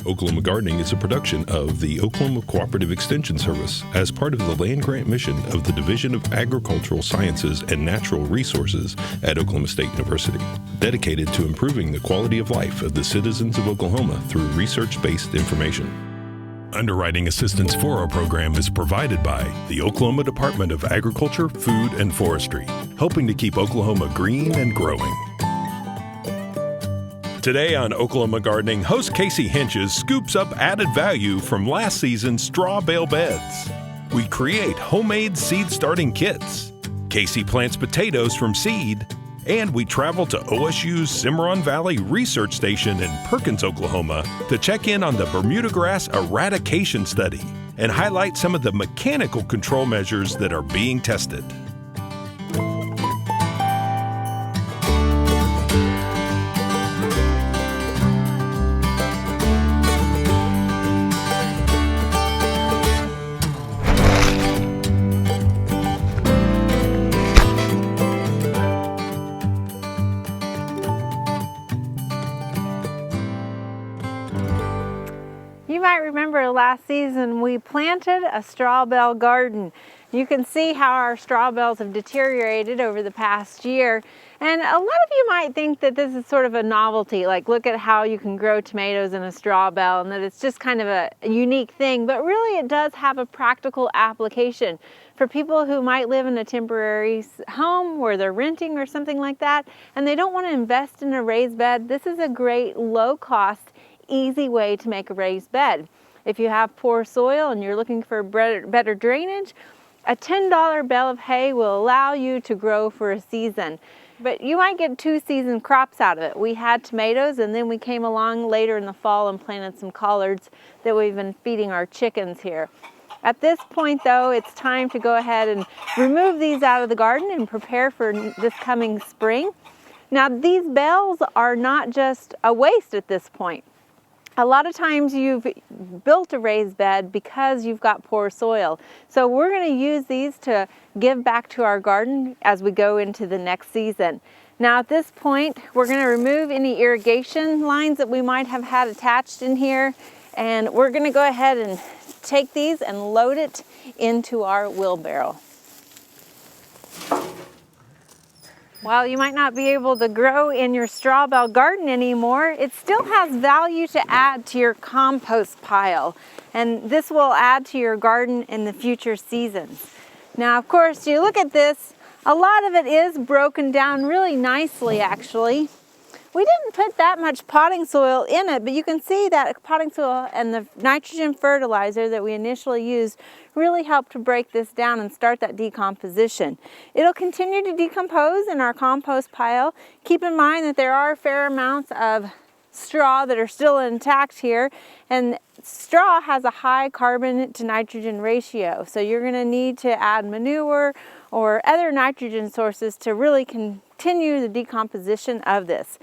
Oklahoma Gardening is a production of the Oklahoma Cooperative Extension Service as part of the land grant mission of the Division of Agricultural Sciences and Natural Resources at Oklahoma State University, dedicated to improving the quality of life of the citizens of Oklahoma through research-based information. Underwriting assistance for our program is provided by the Oklahoma Department of Agriculture, Food, and Forestry, helping to keep Oklahoma green and growing. Today on Oklahoma Gardening, host Casey Hentges scoops up added value from last season's straw bale beds. We create homemade seed starting kits. Casey plants potatoes from seed. And we travel to OSU's Cimarron Valley Research Station in Perkins, Oklahoma to check in on the Bermudagrass Eradication Study and highlight some of the mechanical control measures that are being tested. You might remember last season we planted a straw bale garden. You can see how our straw bales have deteriorated over the past year. And a lot of you might think that this is sort of a novelty, like look at how you can grow tomatoes in a straw bale and that it's just kind of a unique thing, but really it does have a practical application for people who might live in a temporary home where they're renting or something like that and they don't want to invest in a raised bed. This is a great low cost, easy way to make a raised bed. If you have poor soil and you're looking for better drainage, a $10 bale of hay will allow you to grow for a season. But you might get 2 season crops out of it. We had tomatoes and then we came along later in the fall and planted some collards that we've been feeding our chickens here. At this point though, it's time to go ahead and remove these out of the garden and prepare for this coming spring. Now these bales are not just a waste at this point. A lot of times you've built a raised bed because you've got poor soil. So we're going to use these to give back to our garden as we go into the next season. Now at this point, we're going to remove any irrigation lines that we might have had attached in here. And we're going to go ahead and take these and load it into our wheelbarrow. While you might not be able to grow in your straw bale garden anymore, it still has value to add to your compost pile. And this will add to your garden in the future seasons. Now, of course, you look at this, a lot of it is broken down really nicely, actually. We didn't put that much potting soil in it, but you can see that potting soil and the nitrogen fertilizer that we initially used really helped to break this down and start that decomposition. It'll continue to decompose in our compost pile. Keep in mind that there are fair amounts of straw that are still intact here, and straw has a high carbon to nitrogen ratio, so you're going to need to add manure or other nitrogen sources to really continue the decomposition of this.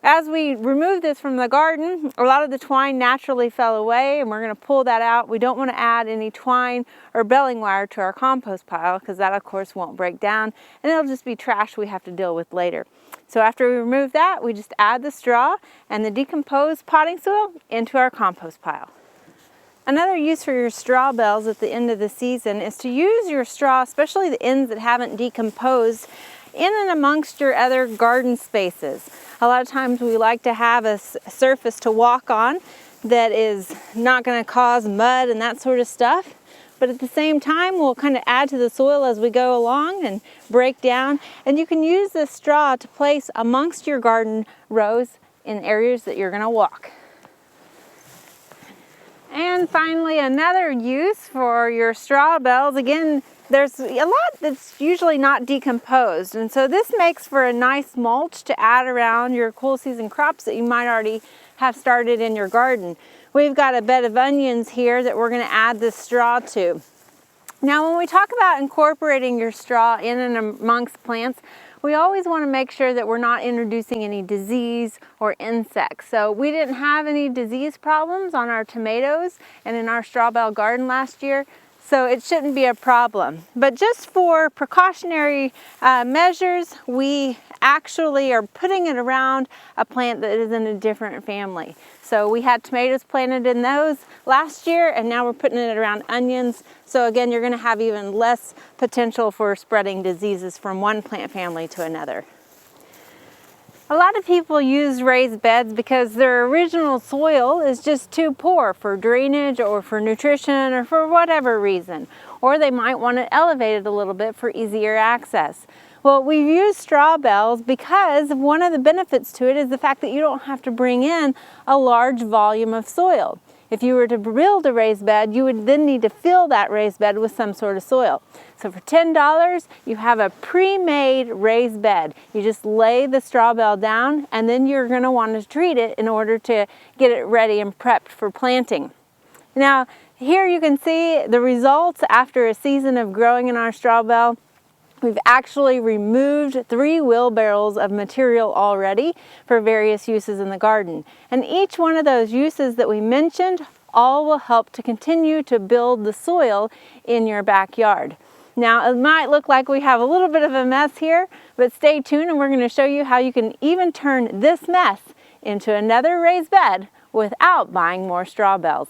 As we remove this from the garden, a lot of the twine naturally fell away and we're going to pull that out. We don't want to add any twine or baling wire to our compost pile because that of course won't break down and it'll just be trash we have to deal with later. So after we remove that, we just add the straw and the decomposed potting soil into our compost pile. Another use for your straw bales at the end of the season is to use your straw, especially the ends that haven't decomposed, in and amongst your other garden spaces. A lot of times we like to have a surface to walk on that is not going to cause mud and that sort of stuff. But at the same time, we'll kind of add to the soil as we go along and break down. And you can use this straw to place amongst your garden rows in areas that you're going to walk. And finally, another use for your straw bales, again, there's a lot that's usually not decomposed, and so this makes for a nice mulch to add around your cool season crops that you might already have started in your garden. We've got a bed of onions here that we're going to add this straw to. Now when we talk about incorporating your straw in and amongst plants, we always want to make sure that we're not introducing any disease or insects. So we didn't have any disease problems on our tomatoes and in our straw bale garden last year. So it shouldn't be a problem. But just for precautionary measures, we actually are putting it around a plant that is in a different family. So we had tomatoes planted in those last year, and now we're putting it around onions. So again, you're going to have even less potential for spreading diseases from one plant family to another. A lot of people use raised beds because their original soil is just too poor for drainage or for nutrition or for whatever reason. Or they might want to elevate it a little bit for easier access. Well, we've used straw bales because one of the benefits to it is the fact that you don't have to bring in a large volume of soil. If you were to build a raised bed, you would then need to fill that raised bed with some sort of soil. So for $10, you have a pre-made raised bed. You just lay the straw bale down, and then you're going to want to treat it in order to get it ready and prepped for planting. Now, here you can see the results after a season of growing in our straw bale. We've actually removed 3 wheelbarrows of material already for various uses in the garden. And each one of those uses that we mentioned all will help to continue to build the soil in your backyard. Now, it might look like we have a little bit of a mess here, but stay tuned and we're going to show you how you can even turn this mess into another raised bed without buying more straw bales.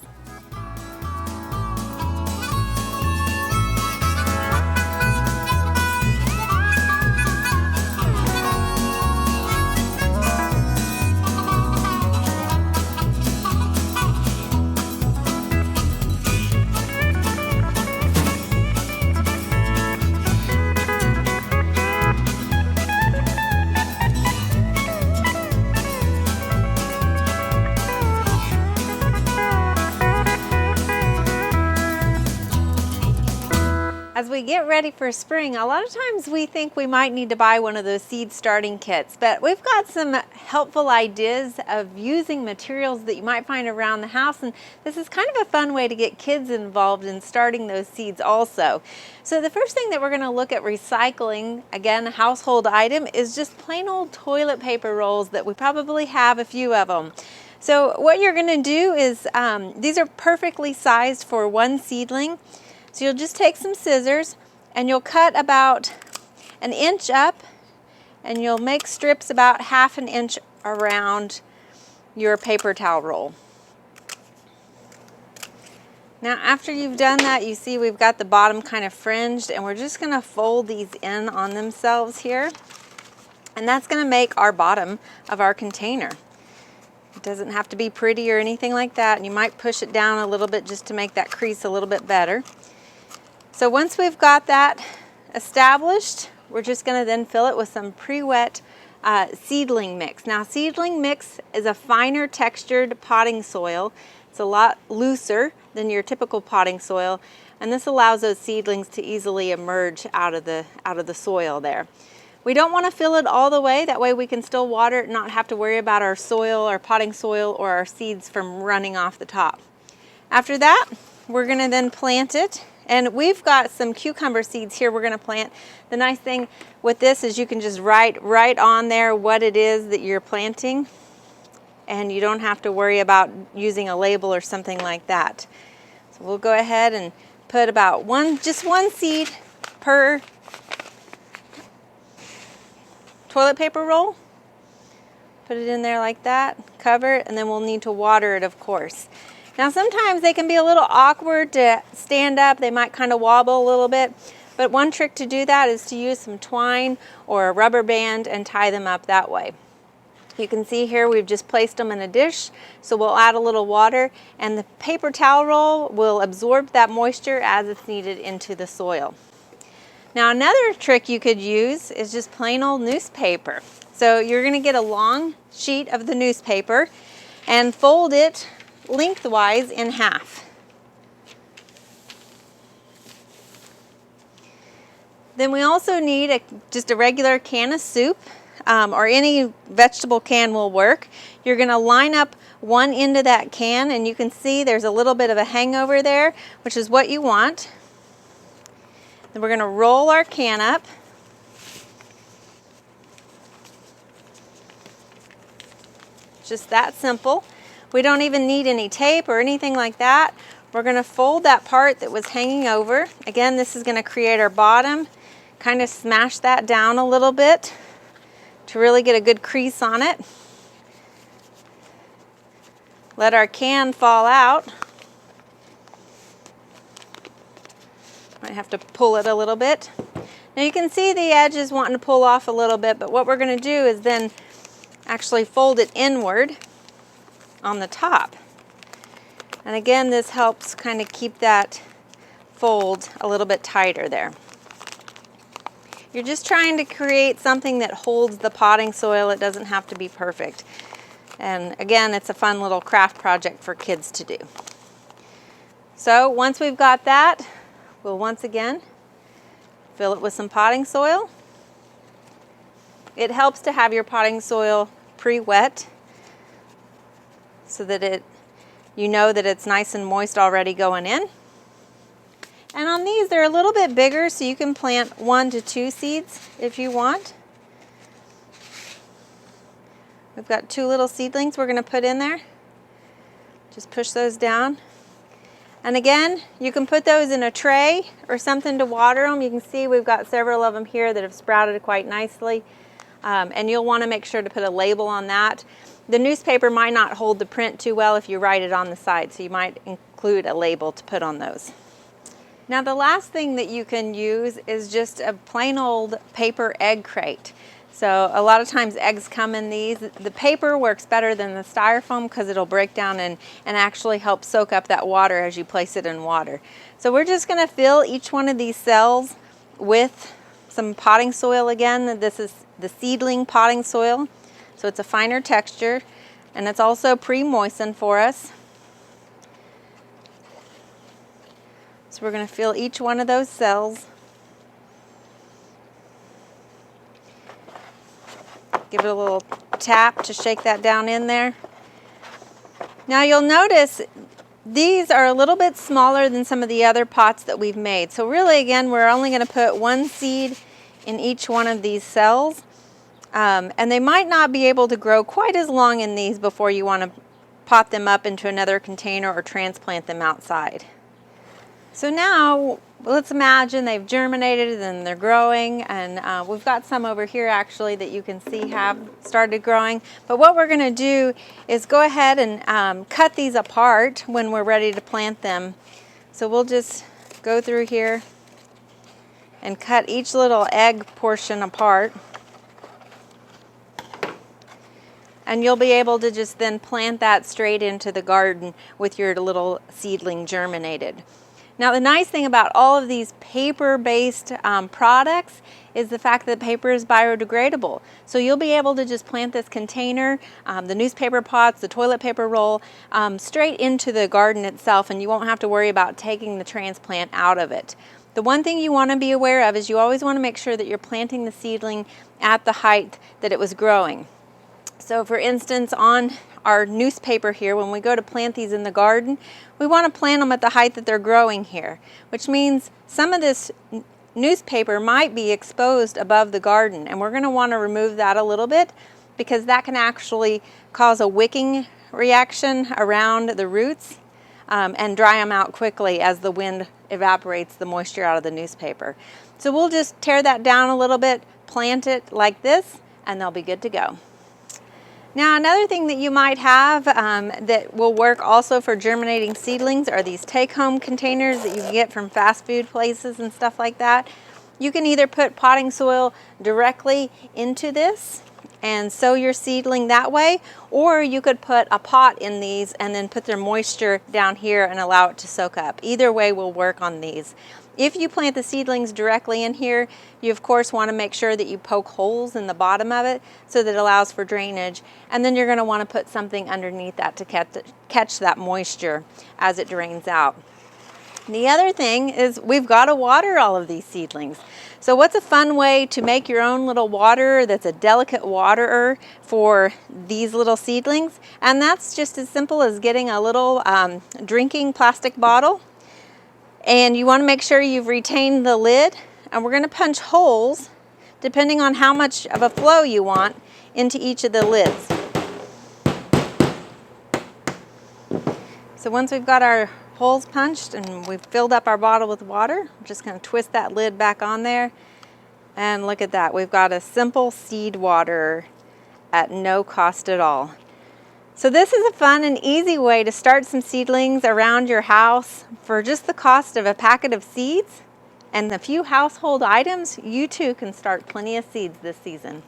As we get ready for spring, a lot of times we think we might need to buy one of those seed starting kits, but we've got some helpful ideas of using materials that you might find around the house, and this is kind of a fun way to get kids involved in starting those seeds also. So the first thing that we're going to look at recycling, again, a household item, is just plain old toilet paper rolls that we probably have a few of them. So what you're going to do is, these are perfectly sized for one seedling. So you'll just take some scissors and you'll cut about 1 inch up, and you'll make strips about 1/2 inch around your paper towel roll. Now after you've done that, you see we've got the bottom kind of fringed, and we're just going to fold these in on themselves here. And that's going to make our bottom of our container. It doesn't have to be pretty or anything like that, and you might push it down a little bit just to make that crease a little bit better. So once we've got that established, we're just going to then fill it with some pre-wet seedling mix. Now seedling mix is a finer textured potting soil. It's a lot looser than your typical potting soil, and this allows those seedlings to easily emerge out of the soil there. We don't want to fill it all the way, that way we can still water it and not have to worry about our soil, our potting soil, or our seeds from running off the top. After that, we're going to then plant it. And we've got some cucumber seeds here we're going to plant. The nice thing with this is you can just write right on there what it is that you're planting, and you don't have to worry about using a label or something like that. So we'll go ahead and put about just one seed per toilet paper roll. Put it in there like that, cover it, and then we'll need to water it, of course. Now sometimes they can be a little awkward to stand up. They might kind of wobble a little bit. But one trick to do that is to use some twine or a rubber band and tie them up that way. You can see here we've just placed them in a dish, so we'll add a little water, and the paper towel roll will absorb that moisture as it's needed into the soil. Now another trick you could use is just plain old newspaper. So you're going to get a long sheet of the newspaper and fold it lengthwise in half. Then we also need just a regular can of soup, or any vegetable can will work. You're going to line up one end of that can, and you can see there's a little bit of a hangover there, which is what you want. Then we're going to roll our can up. Just that simple. We don't even need any tape or anything like that. we're going to fold that part that was hanging over. Again, this is going to create our bottom. Kind of smash that down a little bit to really get a good crease on it. Let our can fall out. Might have to pull it a little bit. Now you can see the edge is wanting to pull off a little bit, but what we're going to do is then actually fold it inward on the top. And again, this helps kind of keep that fold a little bit tighter there. You're just trying to create something that holds the potting soil. It doesn't have to be perfect. And again, it's a fun little craft project for kids to do. So once we've got that, we'll once again fill it with some potting soil. It helps to have your potting soil pre-wet so that you know that it's nice and moist already going in. And on these, they're a little bit bigger, so you can plant 1 to 2 seeds if you want. We've got 2 little seedlings we're going to put in there. Just push those down. And again, you can put those in a tray or something to water them. You can see we've got several of them here that have sprouted quite nicely. And you'll want to make sure to put a label on that. The newspaper might not hold the print too well if you write it on the side, so you might include a label to put on those. Now the last thing that you can use is just a plain old paper egg crate. So a lot of times eggs come in these. The paper works better than the styrofoam because it'll break down and actually help soak up that water as you place it in water. So we're just going to fill each one of these cells with some potting soil again. This is the seedling potting soil. So it's a finer texture and it's also pre-moistened for us. So we're going to fill each one of those cells. Give it a little tap to shake that down in there. Now you'll notice these are a little bit smaller than some of the other pots that we've made. So really, again, we're only going to put 1 seed in each one of these cells. And they might not be able to grow quite as long in these before you want to pot them up into another container or transplant them outside. So now let's imagine they've germinated and they're growing, and we've got some over here actually that you can see have started growing. But what we're going to do is go ahead and cut these apart when we're ready to plant them. So we'll just go through here and cut each little egg portion apart. And you'll be able to just then plant that straight into the garden with your little seedling germinated. Now the nice thing about all of these paper-based products is the fact that paper is biodegradable. So you'll be able to just plant this container, the newspaper pots, the toilet paper roll, straight into the garden itself, and you won't have to worry about taking the transplant out of it. The one thing you want to be aware of is you always want to make sure that you're planting the seedling at the height that it was growing. So for instance, on our newspaper here, when we go to plant these in the garden, we want to plant them at the height that they're growing here, which means some of this newspaper might be exposed above the garden, and we're going to want to remove that a little bit because that can actually cause a wicking reaction around the roots and dry them out quickly as the wind evaporates the moisture out of the newspaper. So we'll just tear that down a little bit, plant it like this, and they'll be good to go. Now another thing that you might have that will work also for germinating seedlings are these take-home containers that you can get from fast food places and stuff like that. You can either put potting soil directly into this and sow your seedling that way, or you could put a pot in these and then put their moisture down here and allow it to soak up. Either way will work on these. If you plant the seedlings directly in here, you of course want to make sure that you poke holes in the bottom of it so that it allows for drainage, and then you're going to want to put something underneath that to catch that moisture as it drains out. The other thing is we've got to water all of these seedlings. So what's a fun way to make your own little waterer that's a delicate waterer for these little seedlings? And that's just as simple as getting a little drinking plastic bottle. And you want to make sure you've retained the lid, and we're going to punch holes, depending on how much of a flow you want, into each of the lids. So once we've got our holes punched and we've filled up our bottle with water. I'm just going to twist that lid back on there. And look at that. We've got a simple seed water at no cost at all. So this is a fun and easy way to start some seedlings around your house. For just the cost of a packet of seeds and a few household items, you too can start plenty of seeds this season.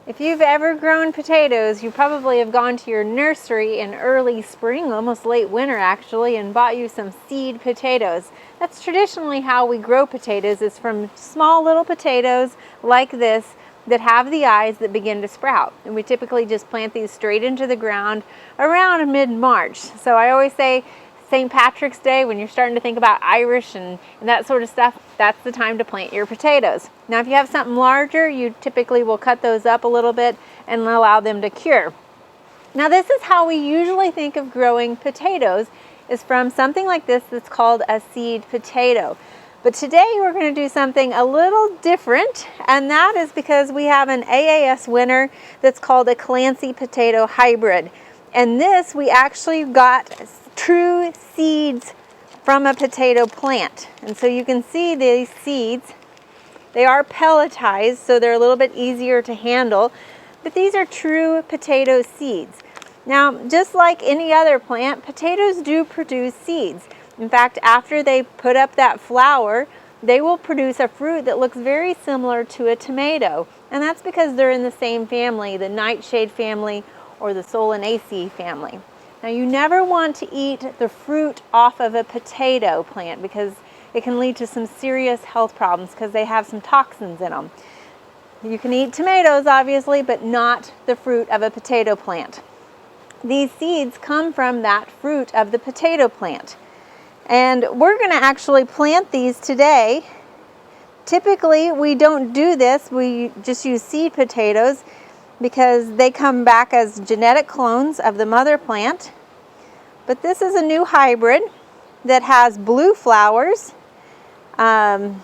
If you've ever grown potatoes, you probably have gone to your nursery in early spring, almost late winter actually, and bought you some seed potatoes. That's traditionally how we grow potatoes, is from small little potatoes like this that have the eyes that begin to sprout. And we typically just plant these straight into the ground around mid-March. So I always say St. Patrick's Day, when you're starting to think about Irish and that sort of stuff, that's the time to plant your potatoes. Now if you have something larger, you typically will cut those up a little bit and allow them to cure. Now this is how we usually think of growing potatoes, is from something like this that's called a seed potato. But today we're going to do something a little different, and that is because we have an AAS winner that's called a Clancy potato hybrid. And this, we actually got true seeds from a potato plant. And so you can see these seeds, they are pelletized, so they're a little bit easier to handle, but these are true potato seeds. Now, just like any other plant, potatoes do produce seeds. In fact, after they put up that flower, they will produce a fruit that looks very similar to a tomato. And that's because they're in the same family, the nightshade family or the Solanaceae family. Now you never want to eat the fruit off of a potato plant because it can lead to some serious health problems because they have some toxins in them. You can eat tomatoes obviously, but not the fruit of a potato plant. These seeds come from that fruit of the potato plant. And we're going to actually plant these today. Typically we don't do this, we just use seed potatoes because they come back as genetic clones of the mother plant. But this is a new hybrid that has blue flowers, and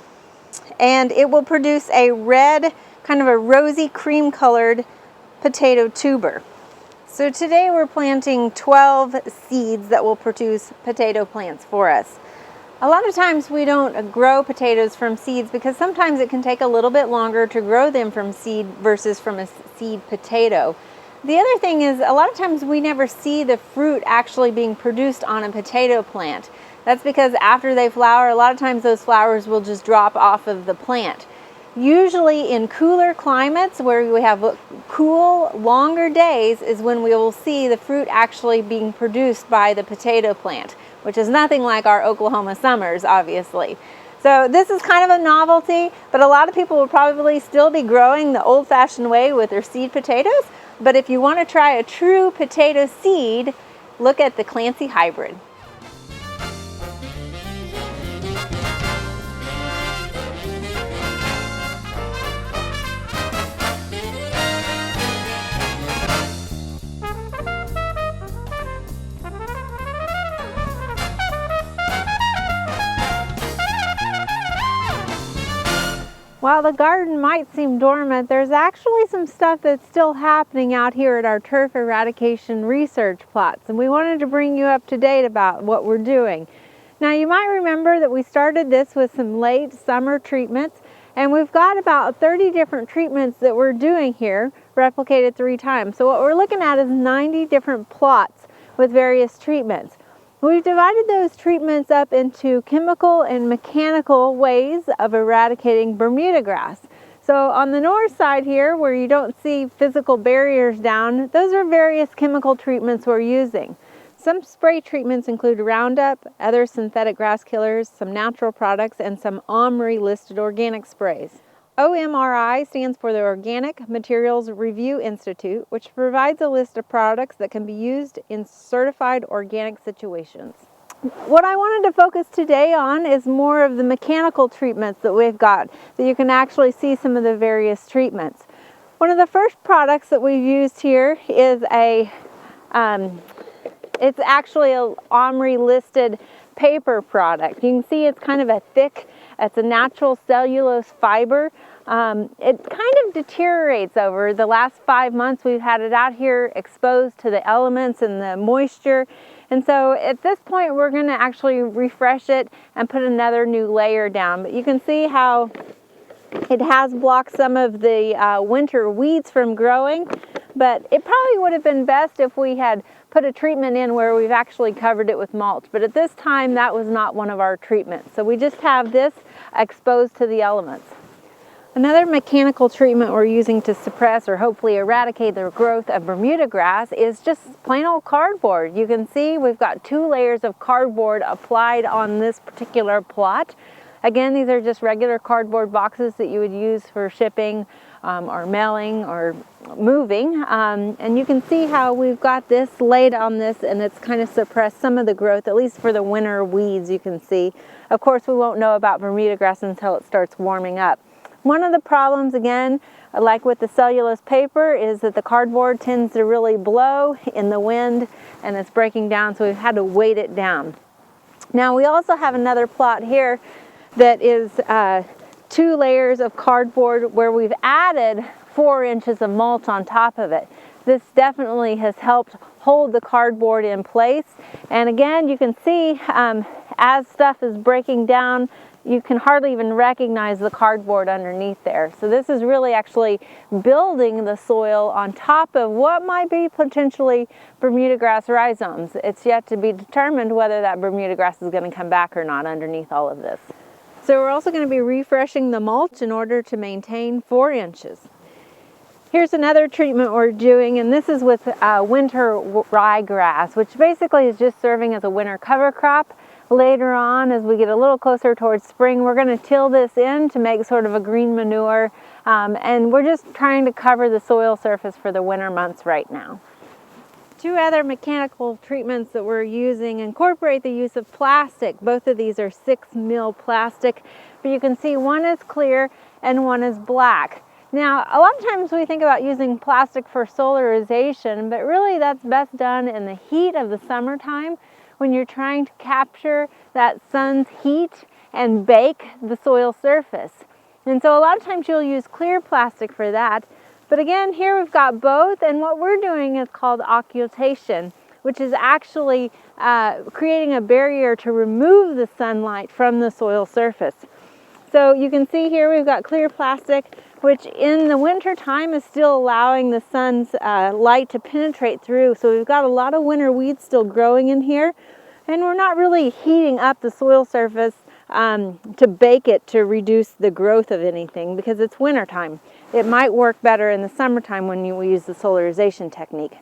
it will produce a red, kind of a rosy cream colored potato tuber. So today we're planting 12 seeds that will produce potato plants for us. A lot of times we don't grow potatoes from seeds because sometimes it can take a little bit longer to grow them from seed versus from a seed potato. The other thing is, a lot of times we never see the fruit actually being produced on a potato plant. That's because after they flower, a lot of times those flowers will just drop off of the plant. Usually in cooler climates where we have cool, longer days is when we will see the fruit actually being produced by the potato plant, which is nothing like our Oklahoma summers, obviously. So this is kind of a novelty, but a lot of people will probably still be growing the old-fashioned way with their seed potatoes. But if you want to try a true potato seed, look at the Clancy hybrid. While the garden might seem dormant, there's actually some stuff that's still happening out here at our turf eradication research plots, and we wanted to bring you up to date about what we're doing. Now you might remember that we started this with some late summer treatments, and we've got about 30 different treatments that we're doing here, replicated 3 times. So what we're looking at is 90 different plots with various treatments. We've divided those treatments up into chemical and mechanical ways of eradicating Bermuda grass. So on the north side here, where you don't see physical barriers down, those are various chemical treatments we're using. Some spray treatments include Roundup, other synthetic grass killers, some natural products, and some OMRI-listed organic sprays. OMRI stands for the Organic Materials Review Institute, which provides a list of products that can be used in certified organic situations. What I wanted to focus today on is more of the mechanical treatments that we've got, that you can actually see some of the various treatments. One of the first products that we've used here is a It's actually a OMRI listed paper product. You can see it's kind of a thick, it's a natural cellulose fiber. It kind of deteriorates over the last 5 months. We've had it out here exposed to the elements and the moisture. And so at this point, we're going to actually refresh it and put another new layer down. But you can see how it has blocked some of the winter weeds from growing. But it probably would have been best if we had put a treatment in where we've actually covered it with mulch. But at this time, that was not one of our treatments. So we just have this exposed to the elements. Another mechanical treatment we're using to suppress or hopefully eradicate the growth of Bermuda grass is just plain old cardboard. You can see we've got 2 layers of cardboard applied on this particular plot. Again, these are just regular cardboard boxes that you would use for shipping or mailing or moving. And you can see how we've got this laid on this, and it's kind of suppressed some of the growth, at least for the winter weeds you can see. Of course, we won't know about Bermuda grass until it starts warming up. One of the problems, again, like with the cellulose paper, is that the cardboard tends to really blow in the wind and it's breaking down, so we've had to weight it down. Now we also have another plot here that is 2 layers of cardboard where we've added 4 inches of mulch on top of it. This definitely has helped hold the cardboard in place. And again, you can see as stuff is breaking down, you can hardly even recognize the cardboard underneath there. So this is really actually building the soil on top of what might be potentially Bermuda grass rhizomes. It's yet to be determined whether that Bermuda grass is going to come back or not underneath all of this. So we're also going to be refreshing the mulch in order to maintain 4 inches. Here's another treatment we're doing, and this is with winter ryegrass, which basically is just serving as a winter cover crop. Later on, as we get a little closer towards spring, we're going to till this in to make sort of a green manure, and we're just trying to cover the soil surface for the winter months right now. 2 other mechanical treatments that we're using incorporate the use of plastic. Both of these are 6 mil plastic, but you can see one is clear and one is black. Now, a lot of times we think about using plastic for solarization, but really that's best done in the heat of the summertime, when you're trying to capture that sun's heat and bake the soil surface. And so a lot of times you'll use clear plastic for that. But again, here we've got both, and what we're doing is called occultation, which is actually creating a barrier to remove the sunlight from the soil surface. So you can see here we've got clear plastic, which in the winter time is still allowing the sun's light to penetrate through. So we've got a lot of winter weeds still growing in here, and we're not really heating up the soil surface to bake it to reduce the growth of anything because it's winter time. It might work better in the summertime when we use the solarization technique.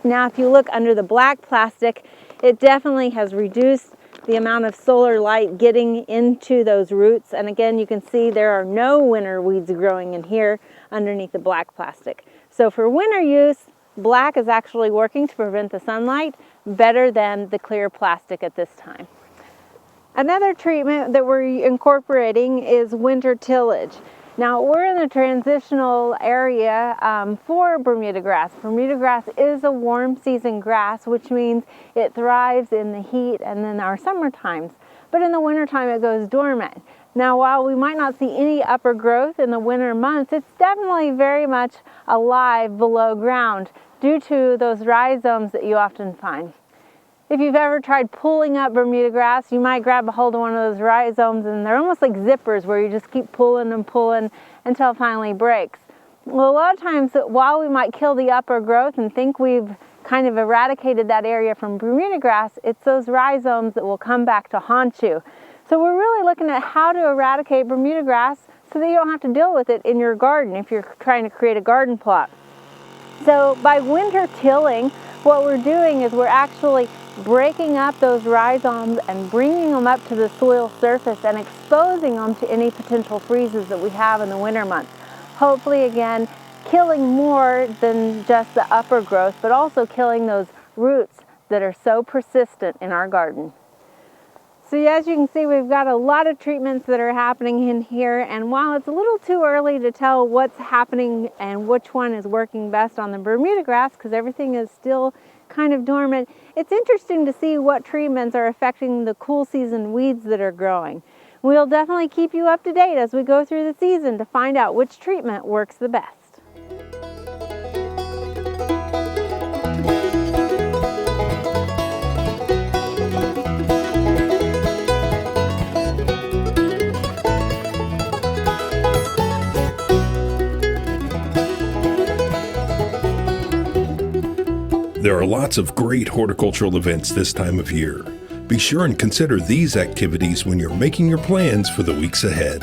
Now, if you look under the black plastic, it definitely has reduced the amount of solar light getting into those roots. And again, you can see there are no winter weeds growing in here underneath the black plastic. So for winter use, black is actually working to prevent the sunlight better than the clear plastic at this time. Another treatment that we're incorporating is winter tillage. Now, we're in the transitional area for Bermuda grass. Bermuda grass is a warm season grass, which means it thrives in the heat and in our summer times. But in the wintertime, it goes dormant. Now, while we might not see any upper growth in the winter months, it's definitely very much alive below ground due to those rhizomes that you often find. If you've ever tried pulling up Bermuda grass, you might grab a hold of one of those rhizomes, and they're almost like zippers where you just keep pulling and pulling until it finally breaks. Well, a lot of times, while we might kill the upper growth and think we've kind of eradicated that area from Bermuda grass, it's those rhizomes that will come back to haunt you. So we're really looking at how to eradicate Bermuda grass so that you don't have to deal with it in your garden if you're trying to create a garden plot. So by winter tilling, what we're doing is we're actually breaking up those rhizomes and bringing them up to the soil surface and exposing them to any potential freezes that we have in the winter months. Hopefully, again, killing more than just the upper growth, but also killing those roots that are so persistent in our garden. So as you can see, we've got a lot of treatments that are happening in here, and while it's a little too early to tell what's happening and which one is working best on the Bermuda grass, because everything is still kind of dormant, it's interesting to see what treatments are affecting the cool season weeds that are growing. We'll definitely keep you up to date as we go through the season to find out which treatment works the best. There are lots of great horticultural events this time of year. Be sure and consider these activities when you're making your plans for the weeks ahead.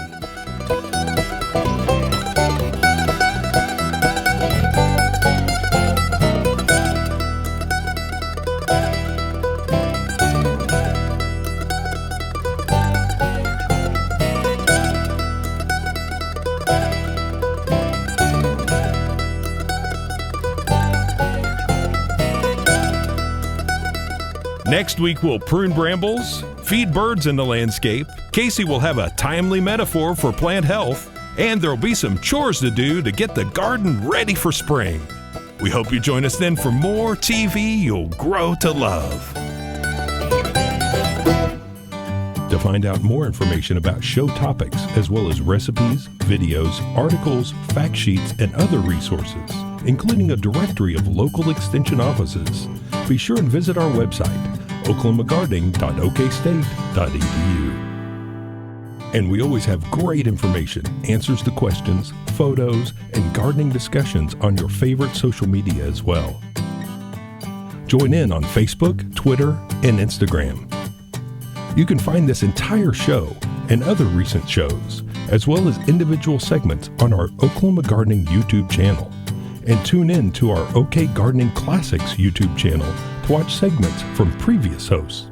Next week, we'll prune brambles, feed birds in the landscape. Casey will have a timely metaphor for plant health, and there'll be some chores to do to get the garden ready for spring. We hope you join us then for more TV you'll grow to love. To find out more information about show topics, as well as recipes, videos, articles, fact sheets, and other resources, including a directory of local extension offices, be sure and visit our website, oklahomagardening.okstate.edu. And we always have great information, answers to questions, photos, and gardening discussions on your favorite social media as well. Join in on Facebook, Twitter, and Instagram. You can find this entire show and other recent shows, as well as individual segments on our Oklahoma Gardening YouTube channel. And tune in to our OK Gardening Classics YouTube channel to watch segments from previous hosts.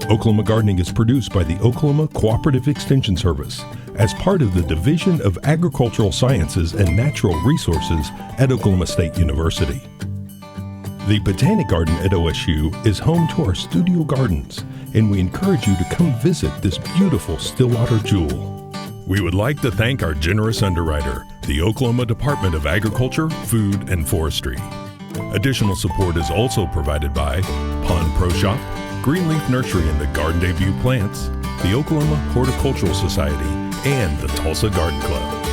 Oklahoma Gardening is produced by the Oklahoma Cooperative Extension Service as part of the Division of Agricultural Sciences and Natural Resources at Oklahoma State University. The Botanic Garden at OSU is home to our studio gardens, and we encourage you to come visit this beautiful Stillwater jewel. We would like to thank our generous underwriter, the Oklahoma Department of Agriculture, Food, and Forestry. Additional support is also provided by Pond Pro Shop, Greenleaf Nursery and the Garden Debut Plants, the Oklahoma Horticultural Society, and the Tulsa Garden Club.